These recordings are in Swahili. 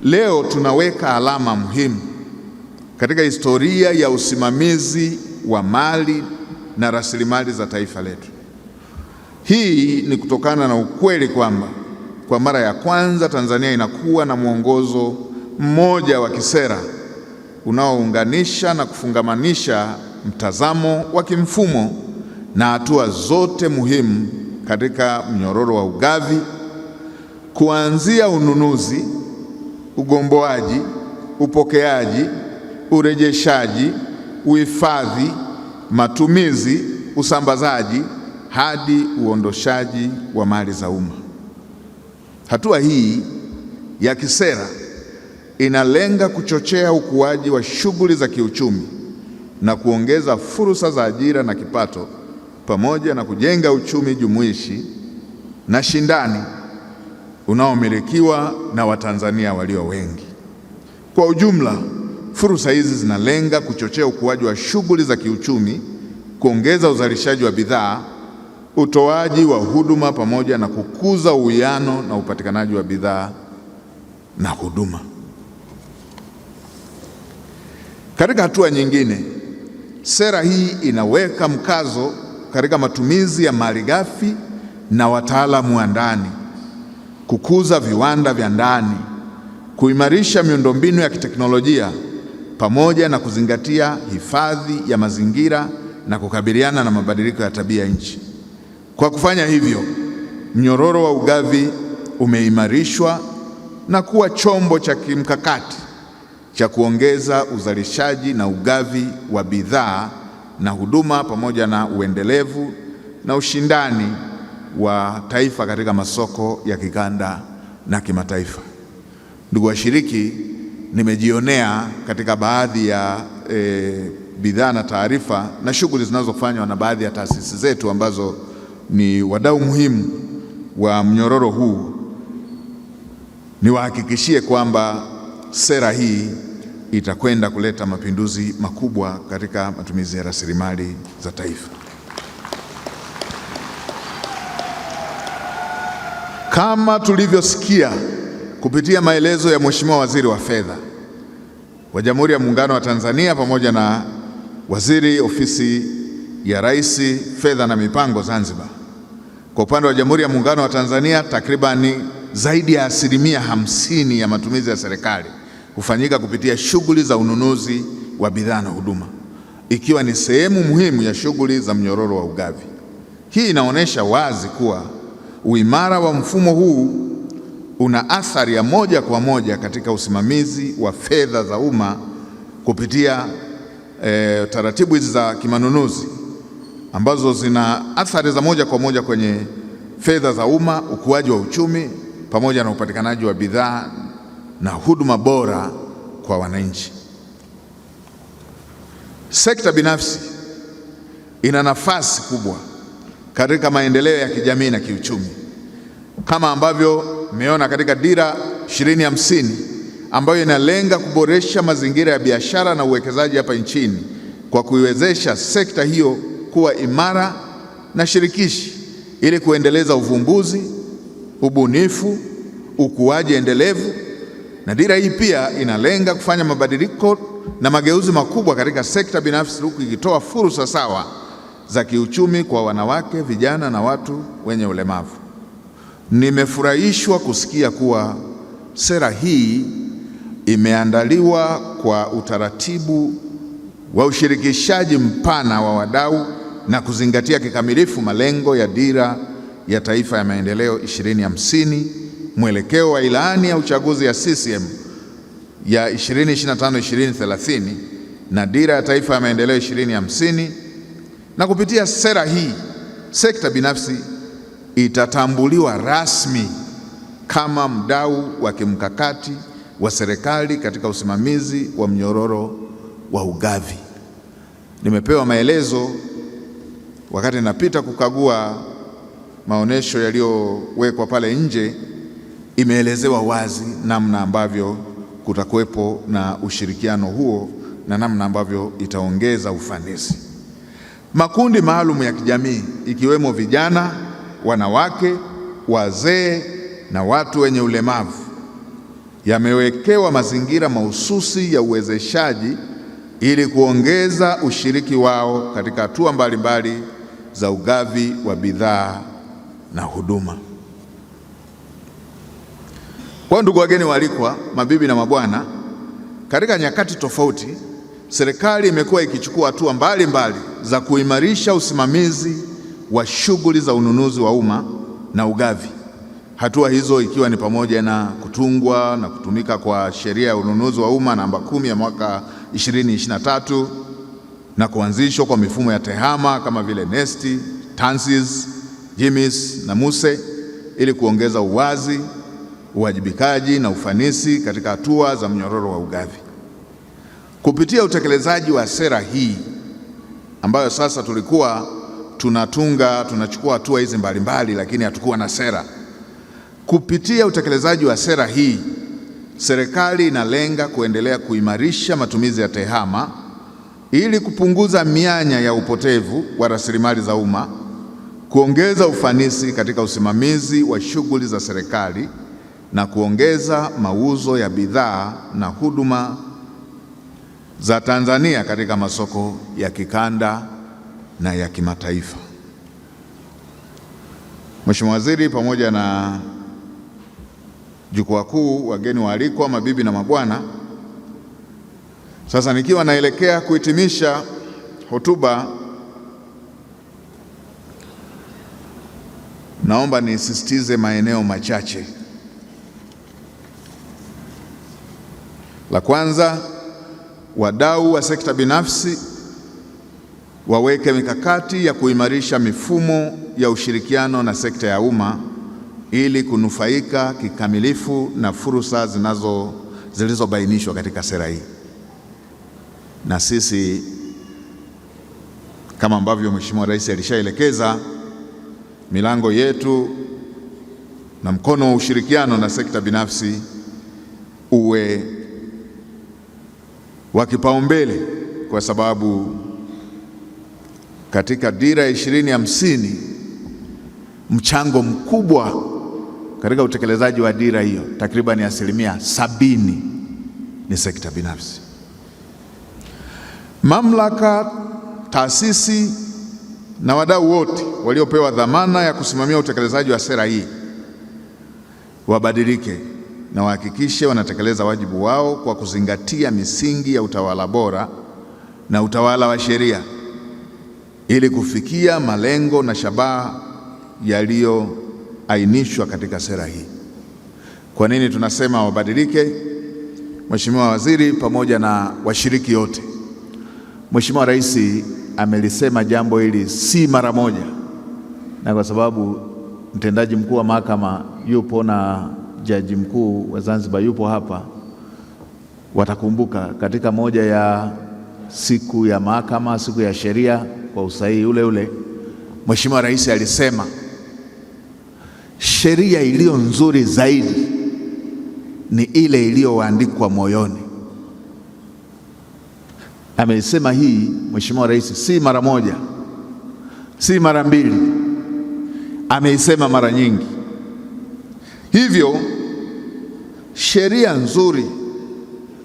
Leo tunaweka alama muhimu katika historia ya usimamizi wa mali na rasilimali za taifa letu. Hii ni kutokana na ukweli kwamba kwa mara ya kwanza Tanzania inakuwa na mwongozo mmoja wa kisera unaounganisha na kufungamanisha mtazamo wa kimfumo na hatua zote muhimu katika mnyororo wa ugavi, kuanzia ununuzi, ugomboaji, upokeaji, urejeshaji, uhifadhi, matumizi, usambazaji hadi uondoshaji wa mali za umma. Hatua hii ya kisera inalenga kuchochea ukuaji wa shughuli za kiuchumi na kuongeza fursa za ajira na kipato, pamoja na kujenga uchumi jumuishi na shindani unaomilikiwa na Watanzania walio wengi. Kwa ujumla, fursa hizi zinalenga kuchochea ukuaji wa shughuli za kiuchumi, kuongeza uzalishaji wa bidhaa, utoaji wa huduma, pamoja na kukuza uwiano na upatikanaji wa bidhaa na huduma. Katika hatua nyingine, sera hii inaweka mkazo katika matumizi ya malighafi na wataalamu wa ndani, kukuza viwanda vya ndani, kuimarisha miundombinu ya kiteknolojia, pamoja na kuzingatia hifadhi ya mazingira na kukabiliana na mabadiliko ya tabia nchi. Kwa kufanya hivyo, mnyororo wa ugavi umeimarishwa na kuwa chombo cha kimkakati cha kuongeza uzalishaji na ugavi wa bidhaa na huduma, pamoja na uendelevu na ushindani wa taifa katika masoko ya kikanda na kimataifa. Ndugu washiriki, nimejionea katika baadhi ya bidhaa na taarifa na shughuli zinazofanywa na baadhi ya taasisi zetu ambazo ni wadau muhimu wa mnyororo huu. Niwahakikishie kwamba sera hii itakwenda kuleta mapinduzi makubwa katika matumizi ya rasilimali za taifa. Kama tulivyosikia kupitia maelezo ya Mheshimiwa Waziri wa Fedha wa Jamhuri ya Muungano wa Tanzania pamoja na Waziri Ofisi ya Rais, Fedha na Mipango Zanzibar, kwa upande wa Jamhuri ya Muungano wa Tanzania takribani zaidi ya 50% ya matumizi ya serikali hufanyika kupitia shughuli za ununuzi wa bidhaa na huduma, ikiwa ni sehemu muhimu ya shughuli za mnyororo wa ugavi. Hii inaonyesha wazi kuwa uimara wa mfumo huu una athari ya moja kwa moja katika usimamizi wa fedha za umma kupitia taratibu hizi za kimanunuzi ambazo zina athari za moja kwa moja kwenye fedha za umma, ukuaji wa uchumi, pamoja na upatikanaji wa bidhaa na huduma bora kwa wananchi. Sekta binafsi ina nafasi kubwa katika maendeleo ya kijamii na kiuchumi, kama ambavyo mmeona katika Dira 2050 ambayo inalenga kuboresha mazingira ya biashara na uwekezaji hapa nchini kwa kuiwezesha sekta hiyo kuwa imara na shirikishi ili kuendeleza uvumbuzi, ubunifu, ukuaji endelevu. Na dira hii pia inalenga kufanya mabadiliko na mageuzi makubwa katika sekta binafsi, huku ikitoa fursa sawa za kiuchumi kwa wanawake, vijana na watu wenye ulemavu. Nimefurahishwa kusikia kuwa sera hii imeandaliwa kwa utaratibu wa ushirikishaji mpana wa wadau na kuzingatia kikamilifu malengo ya Dira ya Taifa ya Maendeleo 2050, mwelekeo wa ilani ya uchaguzi ya CCM ya 2025-2030 na Dira ya Taifa ya Maendeleo 2050. Na kupitia sera hii, sekta binafsi itatambuliwa rasmi kama mdau wa kimkakati wa serikali katika usimamizi wa mnyororo wa ugavi. Nimepewa maelezo wakati napita kukagua maonesho yaliyowekwa pale nje, imeelezewa wazi namna ambavyo kutakuwepo na ushirikiano huo na namna ambavyo itaongeza ufanisi. Makundi maalum ya kijamii ikiwemo vijana, wanawake, wazee na watu wenye ulemavu yamewekewa mazingira mahususi ya uwezeshaji ili kuongeza ushiriki wao katika hatua mbalimbali za ugavi wa bidhaa na huduma. Kwa ndugu wageni waalikwa, mabibi na mabwana, katika nyakati tofauti serikali imekuwa ikichukua hatua mbalimbali za kuimarisha usimamizi wa shughuli za ununuzi wa umma na ugavi. Hatua hizo ikiwa ni pamoja na kutungwa na kutumika kwa sheria ya ununuzi wa umma namba 10 ya mwaka 2023 na kuanzishwa kwa mifumo ya tehama kama vile NeST, TANSIS, JIMIS na MUSE ili kuongeza uwazi, uwajibikaji na ufanisi katika hatua za mnyororo wa ugavi. Kupitia utekelezaji wa sera hii ambayo sasa tulikuwa tunachukua hatua hizi mbalimbali, lakini hatukuwa na sera. Kupitia utekelezaji wa sera hii, serikali inalenga kuendelea kuimarisha matumizi ya tehama ili kupunguza mianya ya upotevu wa rasilimali za umma, kuongeza ufanisi katika usimamizi wa shughuli za serikali na kuongeza mauzo ya bidhaa na huduma za Tanzania katika masoko ya kikanda na ya kimataifa. Mheshimiwa Waziri pamoja na jukwaa kuu, wageni waalikwa, mabibi na mabwana, sasa nikiwa naelekea kuhitimisha hotuba, naomba nisisitize maeneo machache. La kwanza, wadau wa sekta binafsi waweke mikakati ya kuimarisha mifumo ya ushirikiano na sekta ya umma ili kunufaika kikamilifu na fursa zilizobainishwa katika sera hii. Na sisi kama ambavyo Mheshimiwa Rais alishaelekeza, milango yetu na mkono wa ushirikiano na sekta binafsi uwe wa kipaumbele, kwa sababu katika dira ya 2050 mchango mkubwa katika utekelezaji wa dira hiyo, takriban 70% ni sekta binafsi. Mamlaka, taasisi na wadau wote waliopewa dhamana ya kusimamia utekelezaji wa sera hii wabadilike na wahakikishe wanatekeleza wajibu wao kwa kuzingatia misingi ya utawala bora na utawala wa sheria ili kufikia malengo na shabaha yaliyoainishwa katika sera hii. Kwa nini tunasema wabadilike? Mheshimiwa Waziri pamoja na washiriki wote, Mheshimiwa Rais amelisema jambo hili si mara moja, na kwa sababu mtendaji mkuu wa mahakama yupo na jaji mkuu wa Zanzibar yupo hapa, watakumbuka katika moja ya siku ya mahakama, siku ya sheria, kwa usahihi ule ule, Mheshimiwa Rais alisema sheria iliyo nzuri zaidi ni ile iliyoandikwa moyoni. Amesema hii Mheshimiwa Rais si mara moja, si mara mbili, ameisema mara nyingi. Hivyo sheria nzuri,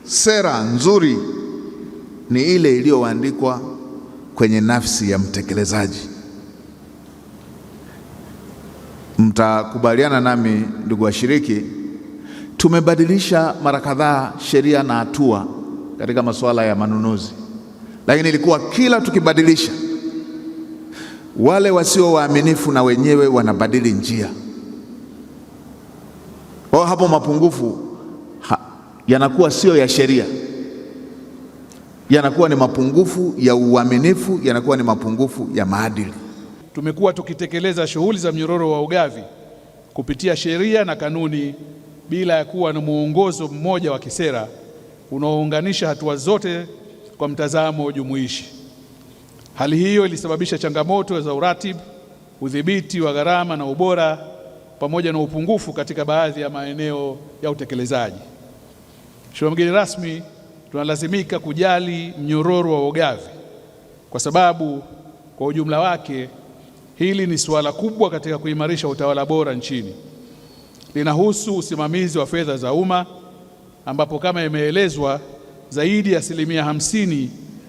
sera nzuri ni ile iliyoandikwa kwenye nafsi ya mtekelezaji. Mtakubaliana nami ndugu washiriki, tumebadilisha mara kadhaa sheria na hatua katika masuala ya manunuzi, lakini ilikuwa kila tukibadilisha, wale wasio waaminifu na wenyewe wanabadili njia. Kwa hapo mapungufu yanakuwa sio ya sheria, yanakuwa ni mapungufu ya uaminifu, yanakuwa ni mapungufu ya maadili. Tumekuwa tukitekeleza shughuli za mnyororo wa ugavi kupitia sheria na kanuni bila ya kuwa na mwongozo mmoja wa kisera unaounganisha hatua zote kwa mtazamo jumuishi. Hali hiyo ilisababisha changamoto za uratibu, udhibiti wa gharama na ubora, pamoja na upungufu katika baadhi ya maeneo ya utekelezaji. Mheshimiwa mgeni rasmi, tunalazimika kujali mnyororo wa ugavi kwa sababu kwa ujumla wake hili ni suala kubwa katika kuimarisha utawala bora nchini. Linahusu usimamizi wa fedha za umma, ambapo kama imeelezwa zaidi ya 50%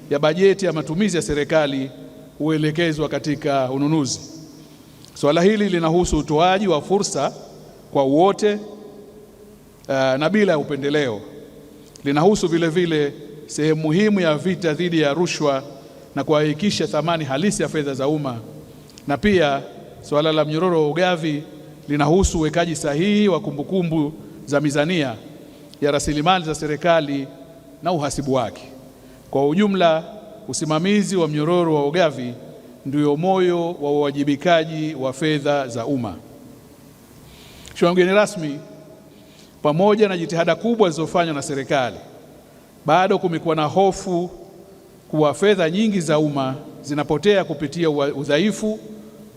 ya bajeti ya matumizi ya serikali huelekezwa katika ununuzi. Swala hili linahusu utoaji wa fursa kwa wote na bila ya upendeleo. Linahusu vile vile sehemu muhimu ya vita dhidi ya rushwa na kuhakikisha thamani halisi ya fedha za umma. Na pia swala la mnyororo wa ugavi linahusu uwekaji sahihi wa kumbukumbu za mizania ya rasilimali za serikali na uhasibu wake. Kwa ujumla, usimamizi wa mnyororo wa ugavi ndio moyo wa uwajibikaji wa fedha za umma. Mheshimiwa mgeni rasmi, pamoja na jitihada kubwa zilizofanywa na serikali, bado kumekuwa na hofu kuwa fedha nyingi za umma zinapotea kupitia udhaifu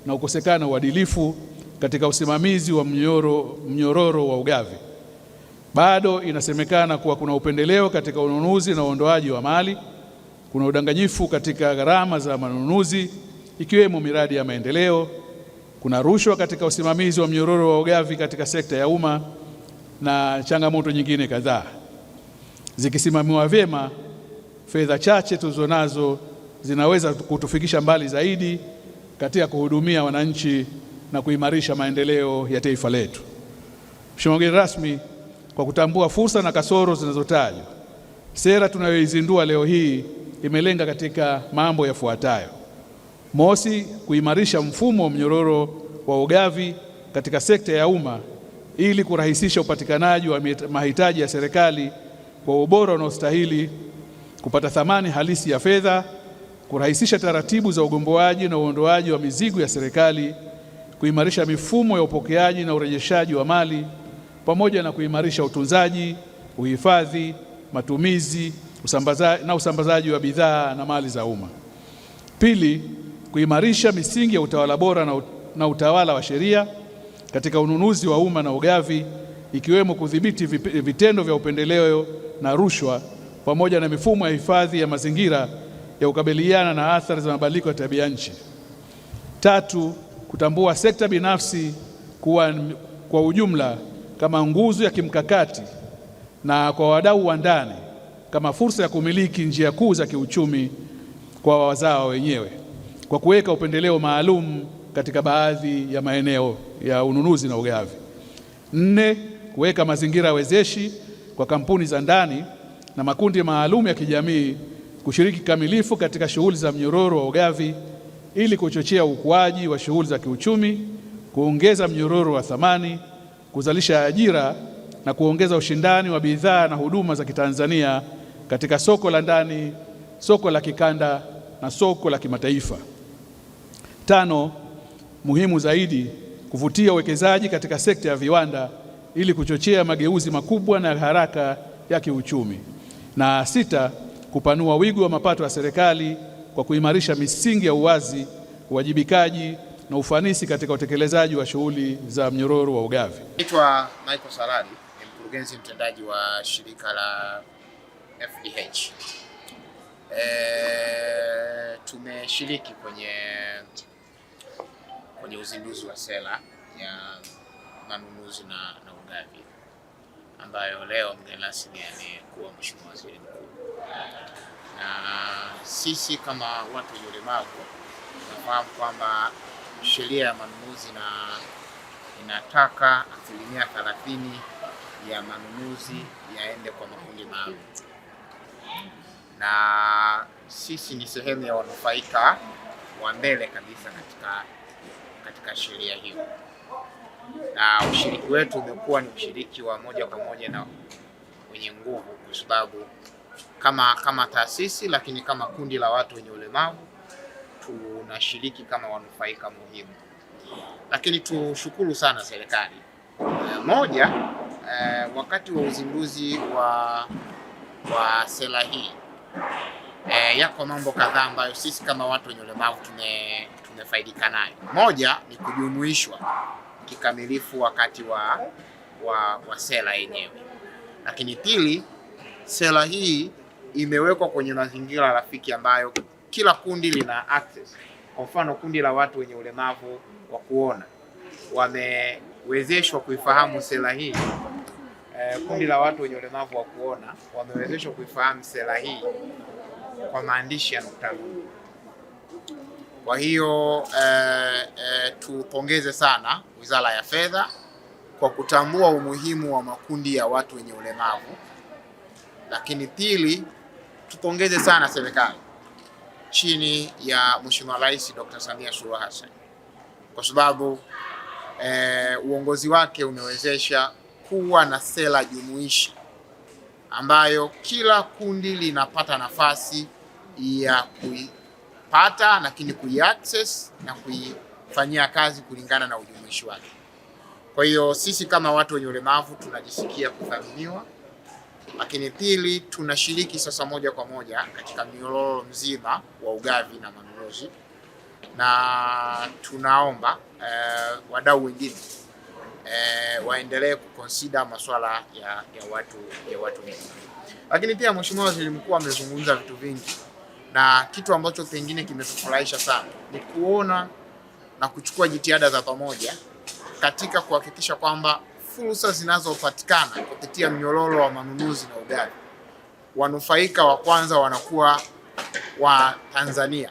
na ukosekana uadilifu katika usimamizi wa mnyororo wa ugavi. Bado inasemekana kuwa kuna upendeleo katika ununuzi na uondoaji wa mali, kuna udanganyifu katika gharama za manunuzi ikiwemo miradi ya maendeleo, kuna rushwa katika usimamizi wa mnyororo wa ugavi katika sekta ya umma na changamoto nyingine kadhaa. Zikisimamiwa vyema, fedha chache tulizonazo zinaweza kutufikisha mbali zaidi katika kuhudumia wananchi na kuimarisha maendeleo ya taifa letu. Mheshimiwa mgeni rasmi, kwa kutambua fursa na kasoro zinazotajwa, sera tunayoizindua leo hii imelenga katika mambo yafuatayo. Mosi, kuimarisha mfumo wa mnyororo wa ugavi katika sekta ya umma ili kurahisisha upatikanaji wa mahitaji ya serikali kwa ubora unaostahili, kupata thamani halisi ya fedha, kurahisisha taratibu za ugomboaji na uondoaji wa mizigo ya serikali, kuimarisha mifumo ya upokeaji na urejeshaji wa mali, pamoja na kuimarisha utunzaji, uhifadhi, matumizi, usambazaji wa bidhaa na mali za umma. Pili, kuimarisha misingi ya utawala bora na utawala wa sheria katika ununuzi wa umma na ugavi, ikiwemo kudhibiti vitendo vya upendeleo na rushwa, pamoja na mifumo ya hifadhi ya mazingira ya kukabiliana na athari za mabadiliko ya tabia nchi. Tatu, kutambua sekta binafsi kwa ujumla kama nguzo ya kimkakati na kwa wadau wa ndani kama fursa ya kumiliki njia kuu za kiuchumi kwa wazao wenyewe, kwa kuweka upendeleo maalum katika baadhi ya maeneo ya ununuzi na ugavi. Nne, kuweka mazingira wezeshi kwa kampuni za ndani na makundi maalum ya kijamii kushiriki kikamilifu katika shughuli za mnyororo wa ugavi ili kuchochea ukuaji wa shughuli za kiuchumi, kuongeza mnyororo wa thamani, kuzalisha ajira na kuongeza ushindani wa bidhaa na huduma za Kitanzania katika soko la ndani, soko la kikanda na soko la kimataifa. Tano, muhimu zaidi, kuvutia uwekezaji katika sekta ya viwanda ili kuchochea mageuzi makubwa na haraka ya kiuchumi. Na sita, kupanua wigo wa mapato ya serikali kwa kuimarisha misingi ya uwazi, uwajibikaji na ufanisi katika utekelezaji wa shughuli za mnyororo wa ugavi. Naitwa Michael Saladi, ni mkurugenzi mtendaji wa shirika la FDH. Tumeshiriki kwenye uzinduzi wa sera ya manunuzi na ugavi ambayo leo mgeni rasmi amekuwa Mheshimiwa Waziri Mkuu. Na sisi kama watu wenye ulemavu tunafahamu kwamba sheria ya manunuzi inataka 30% ya manunuzi yaende kwa makundi maalum, na sisi ni sehemu ya wanufaika wa mbele kabisa katika sheria hiyo, na ushiriki wetu umekuwa ni ushiriki wa moja kwa moja na wenye nguvu, kwa sababu kama taasisi, lakini kama kundi la watu wenye ulemavu tunashiriki kama wanufaika muhimu. Lakini tushukuru sana serikali. Moja, wakati wa uzinduzi wa sera hii yako mambo kadhaa ambayo sisi kama watu wenye ulemavu tumefaidika nayo. Moja ni kujumuishwa kikamilifu wakati wa sera yenyewe. Lakini pili, sera hii imewekwa kwenye mazingira rafiki ambayo kila kundi lina access. Kwa mfano, kundi la watu wenye ulemavu wa kuona wamewezeshwa kuifahamu sera hii kundi la watu wenye ulemavu wa kuona wamewezeshwa kuifahamu sera hii kwa maandishi ya nukta nundu. Kwa hiyo tupongeze sana Wizara ya Fedha kwa kutambua umuhimu wa makundi ya watu wenye ulemavu, lakini pili, tupongeze sana serikali chini ya Mheshimiwa Rais Dr. Samia Suluhu Hassan kwa sababu uongozi wake umewezesha kuwa na sera jumuishi ambayo kila kundi linapata nafasi ya kuipata, lakini kuiaccess na kuifanyia kazi kulingana na ujumuishi wake. Kwa hiyo sisi kama watu wenye ulemavu tunajisikia kuthaminiwa, lakini pili, tunashiriki sasa moja kwa moja katika mnyororo mzima wa ugavi na manunuzi, na tunaomba wadau wengine waendelee kuconsider masuala ya watu wengi. Lakini pia Mheshimiwa Waziri Mkuu amezungumza vitu vingi, na kitu ambacho pengine kimetufurahisha sana ni kuona na kuchukua jitihada za pamoja katika kuhakikisha kwamba fursa zinazopatikana kupitia mnyororo wa manunuzi na ugavi, wanufaika wa kwanza wanakuwa wa Tanzania.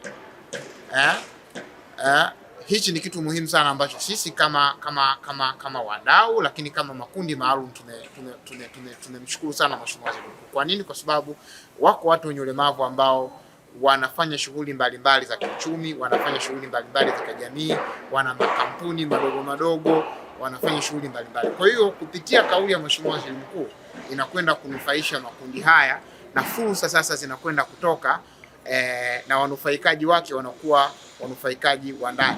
Hichi ni kitu muhimu sana ambacho sisi kama wadau, lakini kama makundi maalum tumemshukuru sana Mheshimiwa Waziri Mkuu. Kwa nini? Kwa sababu wako watu wenye ulemavu ambao wanafanya shughuli mbalimbali za kiuchumi, wanafanya shughuli mbalimbali za kijamii, wana makampuni madogo, wanafanya shughuli mbalimbali. Kwa hiyo kupitia kauli ya Mheshimiwa Waziri Mkuu inakwenda kunufaisha makundi haya, na fursa sasa zinakwenda kutoka na wanufaikaji wake wanakuwa wanufaikaji wa ndani.